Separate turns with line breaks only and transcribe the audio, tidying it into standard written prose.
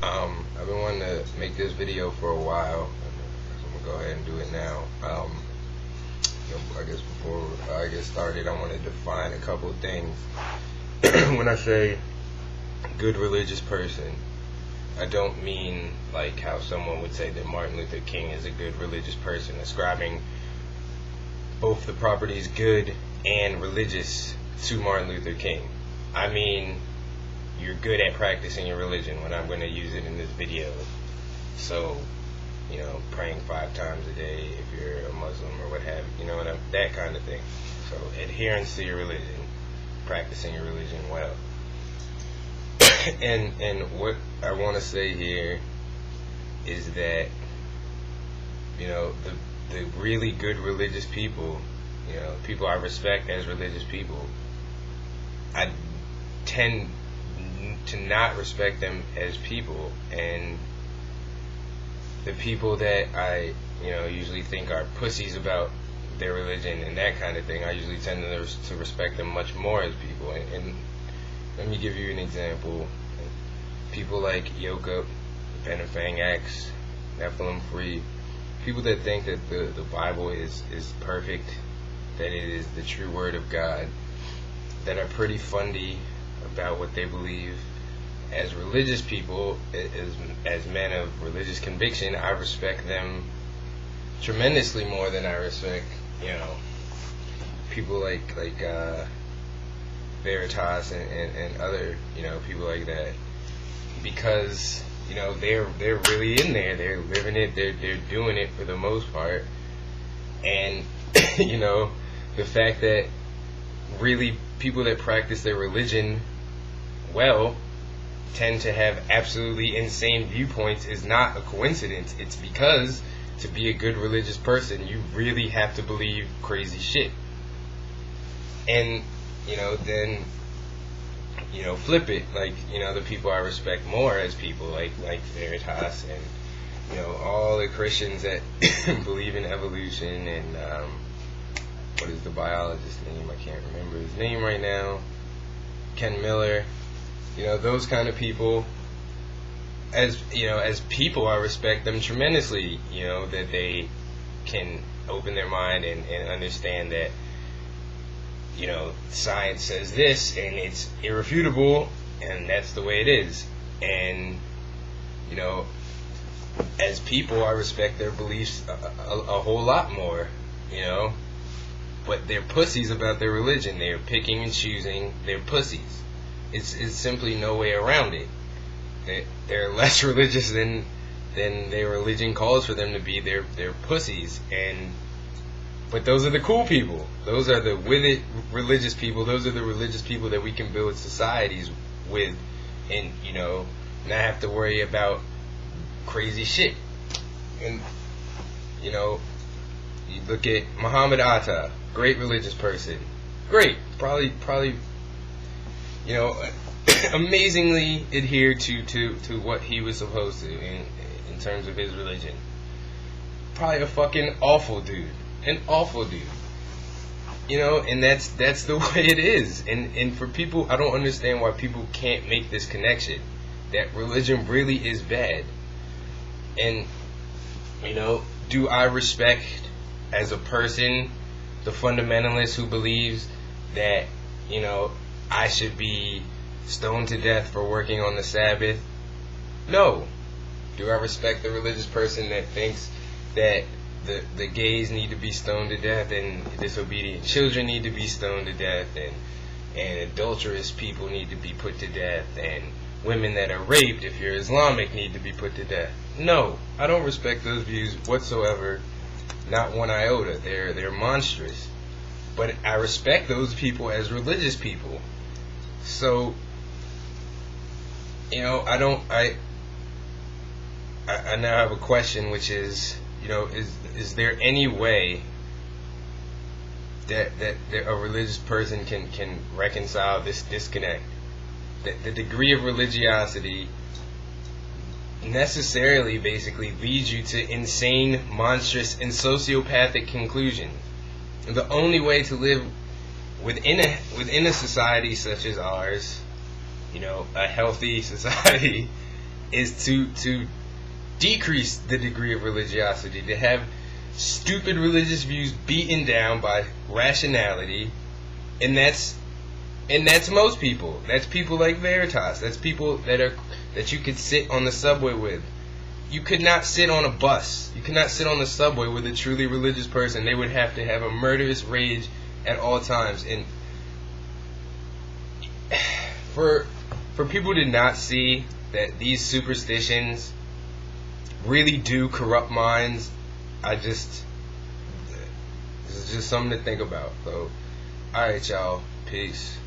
I've been wanting to make this video for a while. So I'm gonna go ahead and do it now. I guess before I get started, I want to define a couple of things. When I say good religious person, I don't mean like how someone would say that Martin Luther King is a good religious person, ascribing both the properties good and religious to Martin Luther King. I mean, you're good at practicing your religion when I'm going to use it in this video. So, praying 5 times a day if you're a Muslim or what have you, that kind of thing. So, adherence to your religion, practicing your religion well. and what I want to say here is that, the really good religious people, people I respect as religious people, I tend to not respect them as people, and the people that I usually think are pussies about their religion and that kind of thing, I usually tend to respect them much more as people. And let me give you an example. People like Yoka, Benefang X, Nephilim Free, people that think that the Bible is perfect, that it is the true word of God, that are pretty fundy about what they believe. As religious people, as men of religious conviction, I respect them tremendously more than I respect, people like Veritas and other, people like that, because they're really in there, they're living it, they're doing it for the most part, and the fact that really people that practice their religion well tend to have absolutely insane viewpoints is not a coincidence. It's because to be a good religious person, you really have to believe crazy shit. And, then, flip it. Like, the people I respect more as people, like Veritas and, all the Christians that believe in evolution and, what is the biologist's name? I can't remember his name right now. Ken Miller. Those kind of people, as people, I respect them tremendously, that they can open their mind and understand that, science says this and it's irrefutable and that's the way it is. And, as people, I respect their beliefs a whole lot more, but they're pussies about their religion. They're picking and choosing. They're pussies. It's simply no way around it. They're less religious than their religion calls for them to be. They're pussies, but those are the cool people. Those are the with it religious people. Those are the religious people that we can build societies with, and not have to worry about crazy shit. And you look at Muhammad Atta, great religious person, great, probably. Amazingly adhered to what he was supposed to in terms of his religion. Probably a fucking awful dude. An awful dude. And that's the way it is. And for people, I don't understand why people can't make this connection. That religion really is bad. And, do I respect, as a person, the fundamentalist who believes that, I should be stoned to death for working on the Sabbath? No. Do I respect the religious person that thinks that the gays need to be stoned to death and disobedient children need to be stoned to death and adulterous people need to be put to death and women that are raped, if you're Islamic, need to be put to death? No. I don't respect those views whatsoever. Not one iota. They're monstrous. But I respect those people as religious people. So, I now have a question, which is, is there any way that a religious person can reconcile this disconnect? That the degree of religiosity necessarily basically leads you to insane, monstrous, and sociopathic conclusions. And the only way to live within a society such as ours, a healthy society, is to decrease the degree of religiosity, to have stupid religious views beaten down by rationality, and that's most people. That's people like Veritas. That's people that you could sit on the subway with. You could not sit on a bus. You could not sit on the subway with a truly religious person. They would have to have a murderous rage at all times. And for people to not see that these superstitions really do corrupt minds, this is just something to think about. So, alright, y'all. Peace.